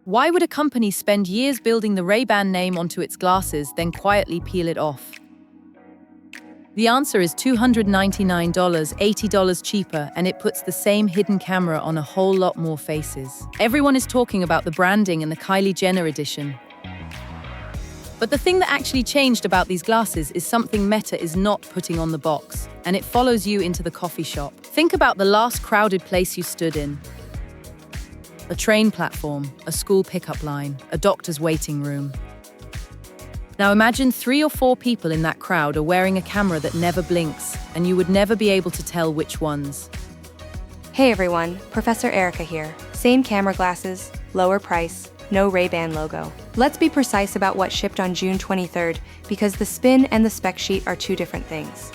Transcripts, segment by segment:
Why would a company spend years building the Ray-Ban name onto its glasses, then quietly peel it off? The answer is $299, $80 cheaper, and it puts the same hidden camera on a whole lot more faces. Everyone is talking about the branding and the Kylie Jenner edition. But the thing that actually changed about these glasses is something Meta is not putting on the box, and it follows you into the coffee shop. Think about the last crowded place you stood in. A train platform, a school pickup line, a doctor's waiting room. Now imagine 3 or 4 people in that crowd are wearing a camera that never blinks, and you would never be able to tell which ones. Hey everyone, Professor Erica here. Same camera glasses, lower price, no Ray-Ban logo. Let's be precise about what shipped on June 23rd, because the spin and the spec sheet are 2 different things.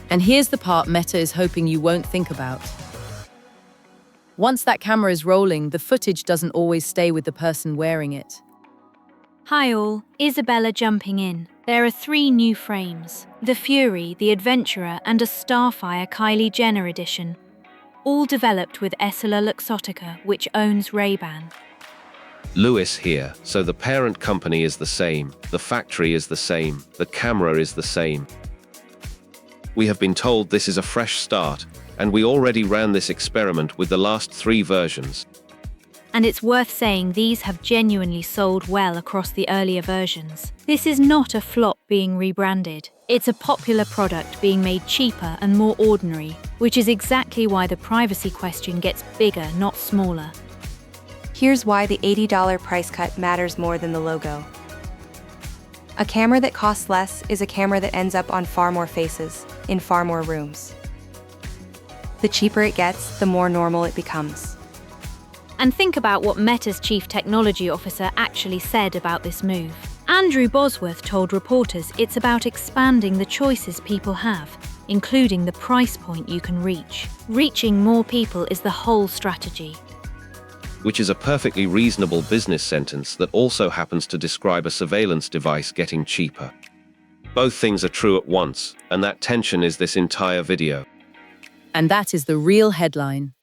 And here's the part Meta is hoping you won't think about. Once that camera is rolling, the footage doesn't always stay with the person wearing it. Hi all, Isabella jumping in. There are 3 new frames: the Fury, the Adventurer, and a Starfire Kylie Jenner edition. All developed with EssilorLuxottica, which owns Ray-Ban. Lewis here. So the parent company is the same, the factory is the same, the camera is the same. We have been told this is a fresh start, and we already ran this experiment with the last 3 versions. And it's worth saying these have genuinely sold well across the earlier versions. This is not a flop being rebranded. It's a popular product being made cheaper and more ordinary, which is exactly why the privacy question gets bigger, not smaller. Here's why the $80 price cut matters more than the logo. A camera that costs less is a camera that ends up on far more faces, in far more rooms. The cheaper it gets, the more normal it becomes. And think about what Meta's chief technology officer actually said about this move. Andrew Bosworth told reporters it's about expanding the choices people have, including the price point you can reach. Reaching more people is the whole strategy. Which is a perfectly reasonable business sentence that also happens to describe a surveillance device getting cheaper. Both things are true at once, and that tension is this entire video. And that is the real headline.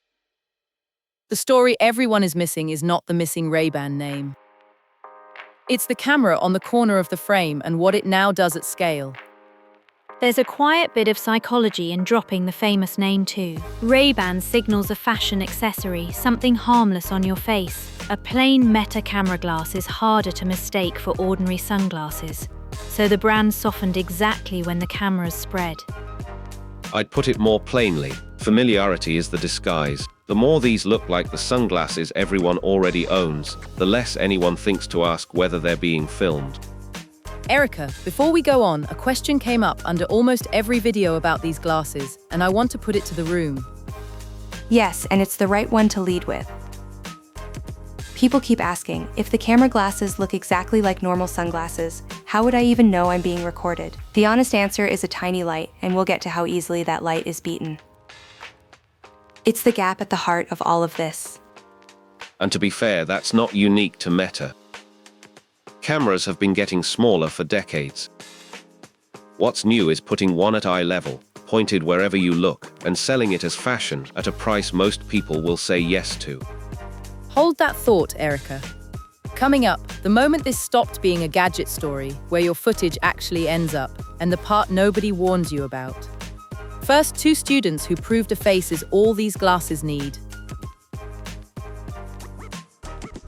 The story everyone is missing is not the missing Ray-Ban name. It's the camera on the corner of the frame and what it now does at scale. There's a quiet bit of psychology in dropping the famous name too. Ray-Ban signals a fashion accessory, something harmless on your face. A plain Meta camera glass is harder to mistake for ordinary sunglasses. So the brand softened exactly when the cameras spread. I'd put it more plainly. Familiarity is the disguise. The more these look like the sunglasses everyone already owns, the less anyone thinks to ask whether they're being filmed. Erica, before we go on, a question came up under almost every video about these glasses, and I want to put it to the room. Yes, and it's the right one to lead with. People keep asking, if the camera glasses look exactly like normal sunglasses, how would I even know I'm being recorded? The honest answer is a tiny light, and we'll get to how easily that light is beaten. It's the gap at the heart of all of this. And to be fair, that's not unique to Meta. Cameras have been getting smaller for decades. What's new is putting one at eye level, pointed wherever you look, and selling it as fashion at a price most people will say yes to. Hold that thought, Erica. Coming up, the moment this stopped being a gadget story, where your footage actually ends up, and the part nobody warns you about. First, 2 students who proved a face is all these glasses need.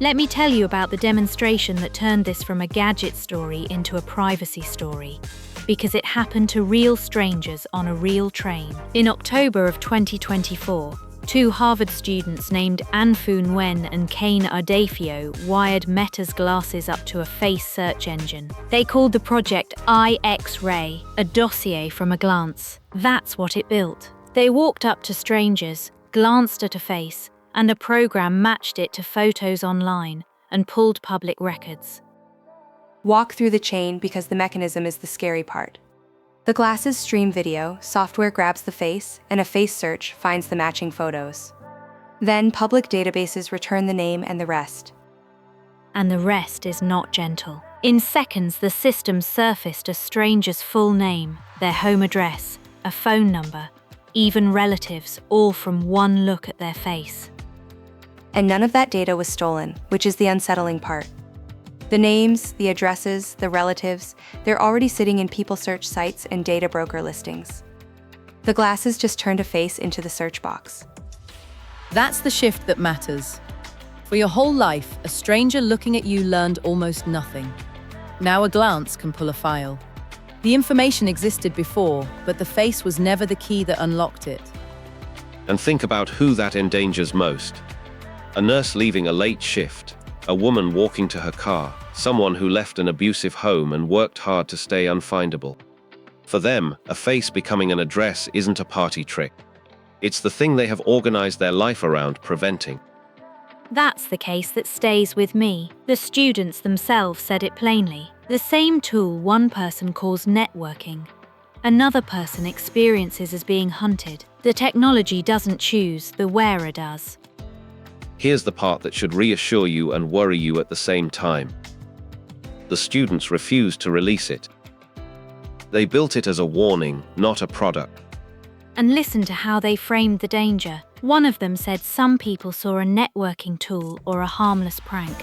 Let me tell you about the demonstration that turned this from a gadget story into a privacy story, because it happened to real strangers on a real train. In October of 2024, 2 Harvard students named Anfu Nguyen and Kane Ardafio wired Meta's glasses up to a face search engine. They called the project I-XRAY, a dossier from a glance. That's what it built. They walked up to strangers, glanced at a face, and a program matched it to photos online and pulled public records. Walk through the chain because the mechanism is the scary part. The glasses stream video, software grabs the face, and a face search finds the matching photos. Then public databases return the name and the rest. And the rest is not gentle. In seconds, the system surfaced a stranger's full name, their home address, a phone number, even relatives, all from one look at their face. And none of that data was stolen, which is the unsettling part. The names, the addresses, the relatives, they're already sitting in people search sites and data broker listings. The glasses just turned a face into the search box. That's the shift that matters. For your whole life, a stranger looking at you learned almost nothing. Now a glance can pull a file. The information existed before, but the face was never the key that unlocked it. And think about who that endangers most. A nurse leaving a late shift, a woman walking to her car, someone who left an abusive home and worked hard to stay unfindable. For them, a face becoming an address isn't a party trick. It's the thing they have organized their life around preventing. That's the case that stays with me. The students themselves said it plainly. The same tool one person calls networking, another person experiences as being hunted. The technology doesn't choose, the wearer does. Here's the part that should reassure you and worry you at the same time. The students refused to release it. They built it as a warning, not a product. And listen to how they framed the danger. One of them said some people saw a networking tool or a harmless prank,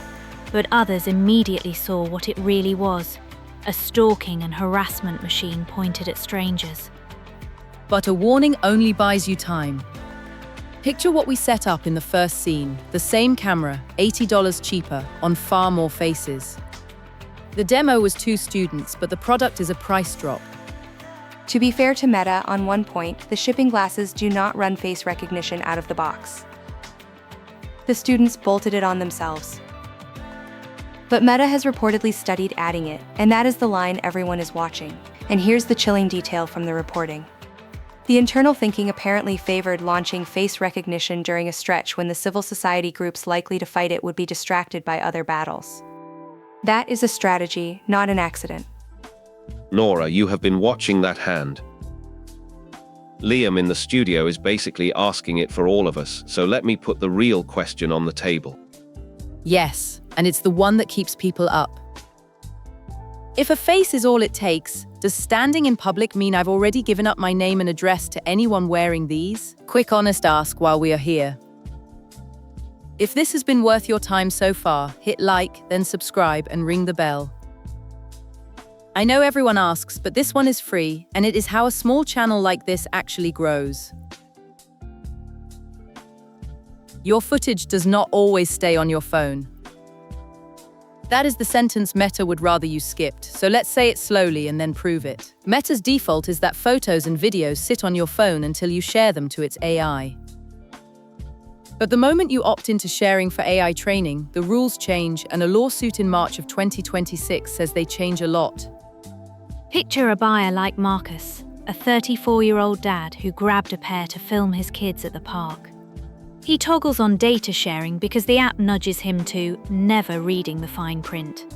but others immediately saw what it really was, a stalking and harassment machine pointed at strangers. But a warning only buys you time. Picture what we set up in the first scene, the same camera, $80 cheaper, on far more faces. The demo was 2 students, but the product is a price drop. To be fair to Meta, on one point, the shipping glasses do not run face recognition out of the box. The students bolted it on themselves. But Meta has reportedly studied adding it, and that is the line everyone is watching. And here's the chilling detail from the reporting. The internal thinking apparently favored launching face recognition during a stretch when the civil society groups likely to fight it would be distracted by other battles. That is a strategy, not an accident. Nora, you have been watching that hand. Liam in the studio is basically asking it for all of us, so let me put the real question on the table. Yes, and it's the one that keeps people up. If a face is all it takes, does standing in public mean I've already given up my name and address to anyone wearing these? Quick honest ask while we are here. If this has been worth your time so far, hit like, then subscribe and ring the bell. I know everyone asks, but this one is free, and it is how a small channel like this actually grows. Your footage does not always stay on your phone. That is the sentence Meta would rather you skipped, so let's say it slowly and then prove it. Meta's default is that photos and videos sit on your phone until you share them to its AI. But the moment you opt into sharing for AI training, the rules change, and a lawsuit in March of 2026 says they change a lot. Picture a buyer like Marcus, a 34-year-old dad who grabbed a pair to film his kids at the park. He toggles on data sharing because the app nudges him to never reading the fine print.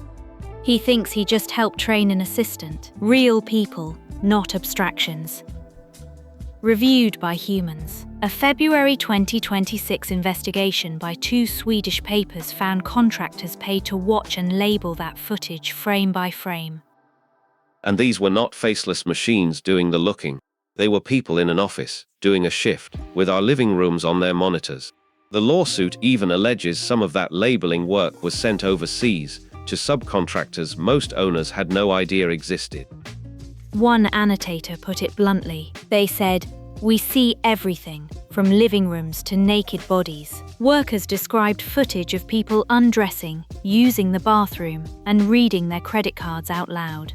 He thinks he just helped train an assistant, real people, not abstractions. Reviewed by humans. A February 2026 investigation by 2 Swedish papers found contractors paid to watch and label that footage frame by frame. And these were not faceless machines doing the looking. They were people in an office, doing a shift, with our living rooms on their monitors. The lawsuit even alleges some of that labeling work was sent overseas, to subcontractors most owners had no idea existed. One annotator put it bluntly. They said, "We see everything, from living rooms to naked bodies." Workers described footage of people undressing, using the bathroom, and reading their credit cards out loud.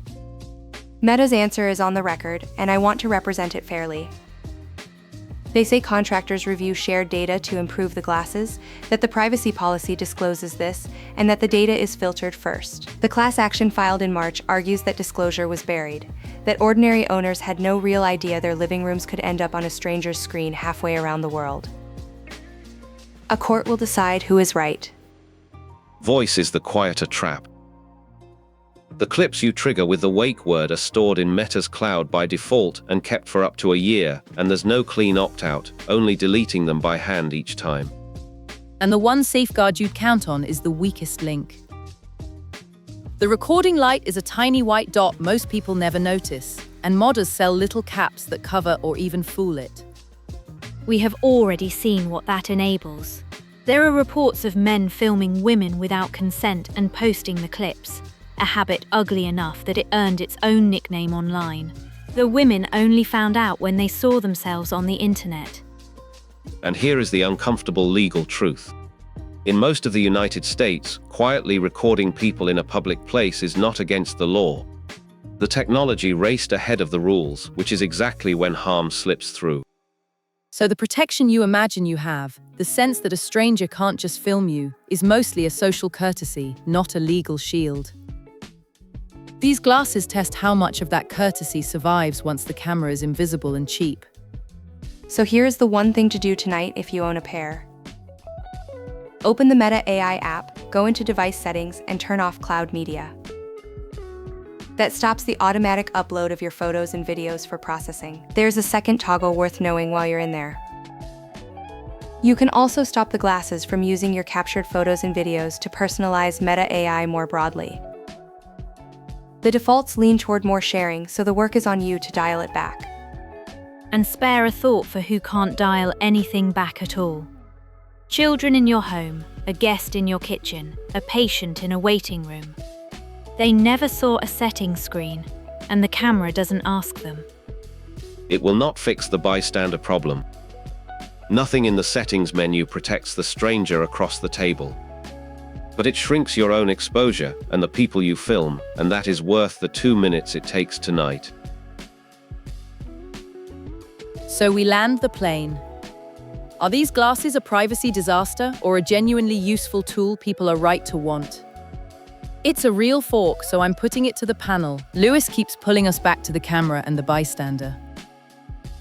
Meta's answer is on the record, and I want to represent it fairly. They say contractors review shared data to improve the glasses, that the privacy policy discloses this, and that the data is filtered first. The class action filed in March argues that disclosure was buried, that ordinary owners had no real idea their living rooms could end up on a stranger's screen halfway around the world. A court will decide who is right. Voice is the quieter trap. The clips you trigger with the wake word are stored in Meta's cloud by default and kept for up to a year, and there's no clean opt-out, only deleting them by hand each time. And the one safeguard you'd count on is the weakest link. The recording light is a tiny white dot most people never notice, and modders sell little caps that cover or even fool it. We have already seen what that enables. There are reports of men filming women without consent and posting the clips, a habit ugly enough that it earned its own nickname online. The women only found out when they saw themselves on the internet. And here is the uncomfortable legal truth. In most of the United States, quietly recording people in a public place is not against the law. The technology raced ahead of the rules, which is exactly when harm slips through. So the protection you imagine you have, the sense that a stranger can't just film you, is mostly a social courtesy, not a legal shield. These glasses test how much of that courtesy survives once the camera is invisible and cheap. So here's the one thing to do tonight if you own a pair. Open the Meta AI app, go into device settings, and turn off cloud media. That stops the automatic upload of your photos and videos for processing. There's a second toggle worth knowing while you're in there. You can also stop the glasses from using your captured photos and videos to personalize Meta AI more broadly. The defaults lean toward more sharing, so the work is on you to dial it back. And spare a thought for who can't dial anything back at all. Children in your home, a guest in your kitchen, a patient in a waiting room. They never saw a settings screen, and the camera doesn't ask them. It will not fix the bystander problem. Nothing in the settings menu protects the stranger across the table. But it shrinks your own exposure and the people you film, and that is worth the 2 minutes it takes tonight. So we land the plane. Are these glasses a privacy disaster or a genuinely useful tool people are right to want? It's a real fork, so I'm putting it to the panel. Lewis keeps pulling us back to the camera and the bystander.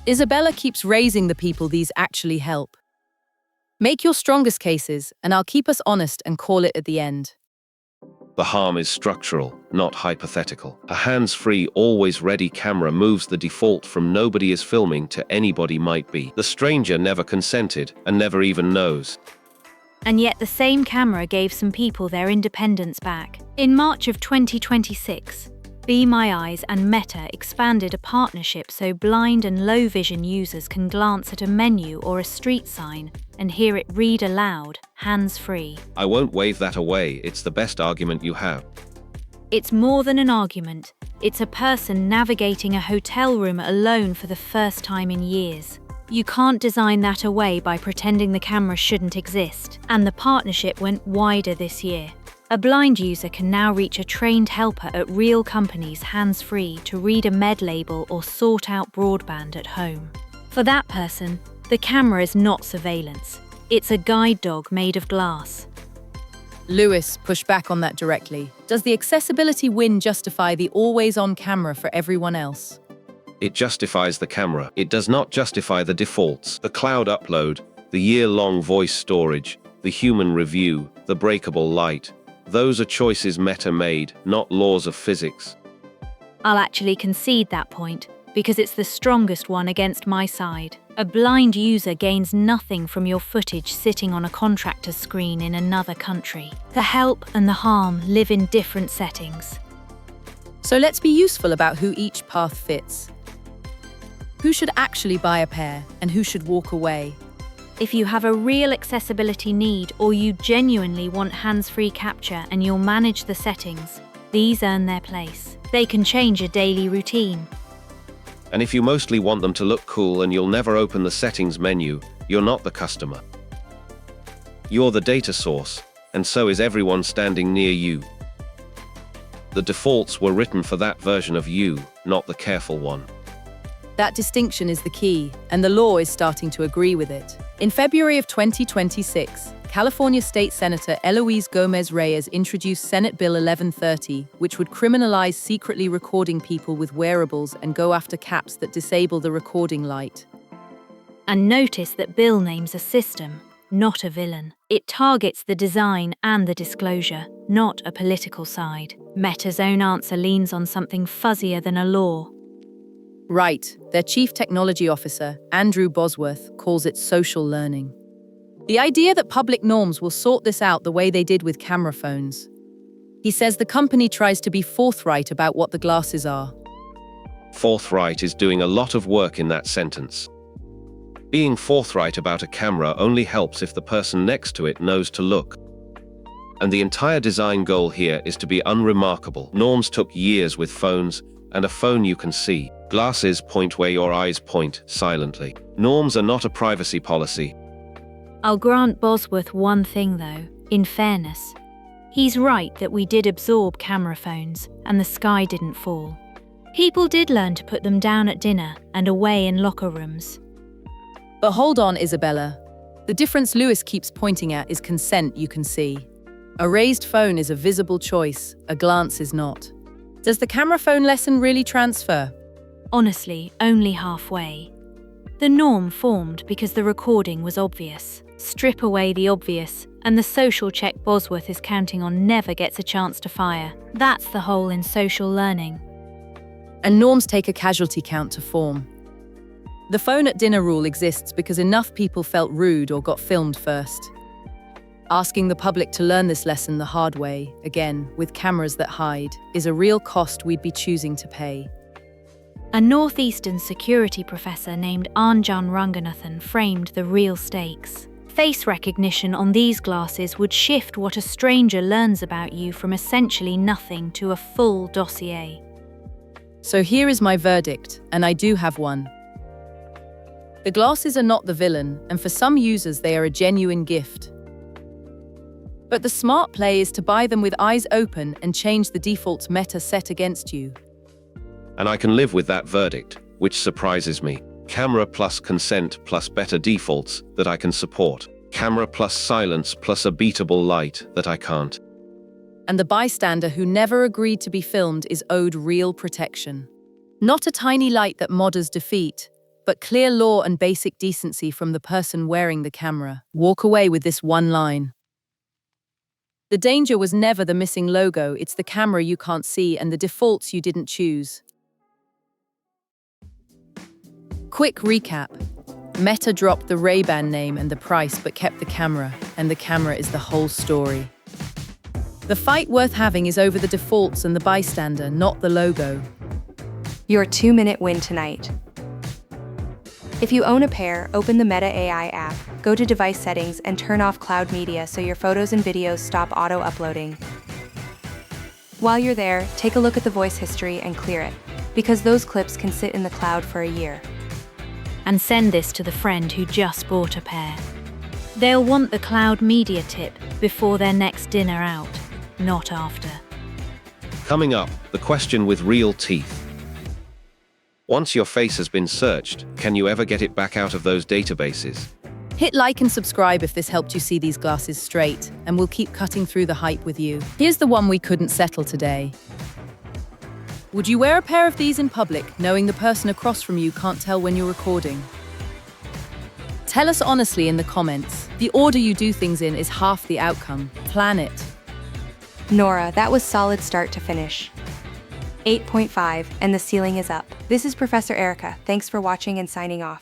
Isabella keeps raising the people these actually help. Make your strongest cases, and I'll keep us honest and call it at the end. The harm is structural, not hypothetical. A hands-free, always-ready camera moves the default from nobody is filming to anybody might be. The stranger never consented and never even knows. And yet the same camera gave some people their independence back. In March of 2026, Be My Eyes and Meta expanded a partnership so blind and low vision users can glance at a menu or a street sign and hear it read aloud, hands-free. I won't wave that away, it's the best argument you have. It's more than an argument. It's a person navigating a hotel room alone for the first time in years. You can't design that away by pretending the camera shouldn't exist. And the partnership went wider this year. A blind user can now reach a trained helper at real companies hands-free to read a med label or sort out broadband at home. For that person, the camera is not surveillance. It's a guide dog made of glass. Lewis pushed back on that directly. Does the accessibility win justify the always-on camera for everyone else? It justifies the camera. It does not justify the defaults. The cloud upload, the year-long voice storage, the human review, the breakable light. Those are choices Meta made, not laws of physics. I'll actually concede that point, because it's the strongest one against my side. A blind user gains nothing from your footage sitting on a contractor's screen in another country. The help and the harm live in different settings. So let's be useful about who each path fits. Who should actually buy a pair, and who should walk away? If you have a real accessibility need or you genuinely want hands-free capture and you'll manage the settings, these earn their place. They can change a daily routine. And if you mostly want them to look cool and you'll never open the settings menu, you're not the customer. You're the data source, and so is everyone standing near you. The defaults were written for that version of you, not the careful one. That distinction is the key, and the law is starting to agree with it. In February of 2026, California State Senator Eloise Gomez-Reyes introduced Senate Bill 1130, which would criminalize secretly recording people with wearables and go after caps that disable the recording light. And notice that bill names a system, not a villain. It targets the design and the disclosure, not a political side. Meta's own answer leans on something fuzzier than a law. Right, their chief technology officer, Andrew Bosworth, calls it social learning. The idea that public norms will sort this out the way they did with camera phones. He says the company tries to be forthright about what the glasses are. Forthright is doing a lot of work in that sentence. Being forthright about a camera only helps if the person next to it knows to look. And the entire design goal here is to be unremarkable. Norms took years with phones, and a phone you can see. Glasses point where your eyes point, silently. Norms are not a privacy policy. I'll grant Bosworth one thing though, in fairness. He's right that we did absorb camera phones, and the sky didn't fall. People did learn to put them down at dinner and away in locker rooms. But hold on, Isabella. The difference Lewis keeps pointing at is consent you can see. A raised phone is a visible choice, a glance is not. Does the camera phone lesson really transfer? Honestly, only halfway. The norm formed because the recording was obvious. Strip away the obvious, and the social check Bosworth is counting on never gets a chance to fire. That's the hole in social learning. And norms take a casualty count to form. The phone at dinner rule exists because enough people felt rude or got filmed first. Asking the public to learn this lesson the hard way, again, with cameras that hide, is a real cost we'd be choosing to pay. A Northeastern security professor named Anjan Ranganathan framed the real stakes. Face recognition on these glasses would shift what a stranger learns about you from essentially nothing to a full dossier. So here is my verdict, and I do have one. The glasses are not the villain, and for some users they are a genuine gift. But the smart play is to buy them with eyes open and change the default meta set against you. And I can live with that verdict, which surprises me. Camera plus consent plus better defaults that I can support. Camera plus silence plus a beatable light that I can't. And the bystander who never agreed to be filmed is owed real protection. Not a tiny light that modders defeat, but clear law and basic decency from the person wearing the camera. Walk away with this one line. The danger was never the missing logo, it's the camera you can't see and the defaults you didn't choose. Quick recap. Meta dropped the Ray-Ban name and the price but kept the camera, and the camera is the whole story. The fight worth having is over the defaults and the bystander, not the logo. Your 2-minute win tonight. If you own a pair, open the Meta AI app, go to device settings and turn off cloud media so your photos and videos stop auto-uploading. While you're there, take a look at the voice history and clear it, because those clips can sit in the cloud for a year. And send this to the friend who just bought a pair. They'll want the cloud media tip before their next dinner out, not after. Coming up, the question with real teeth. Once your face has been searched, can you ever get it back out of those databases? Hit like and subscribe if this helped you see these glasses straight, and we'll keep cutting through the hype with you. Here's the one we couldn't settle today. Would you wear a pair of these in public, knowing the person across from you can't tell when you're recording? Tell us honestly in the comments. The order you do things in is half the outcome. Plan it. Nora, that was solid start to finish. 8.5, and the ceiling is up. This is Professor Erica. Thanks for watching and signing off.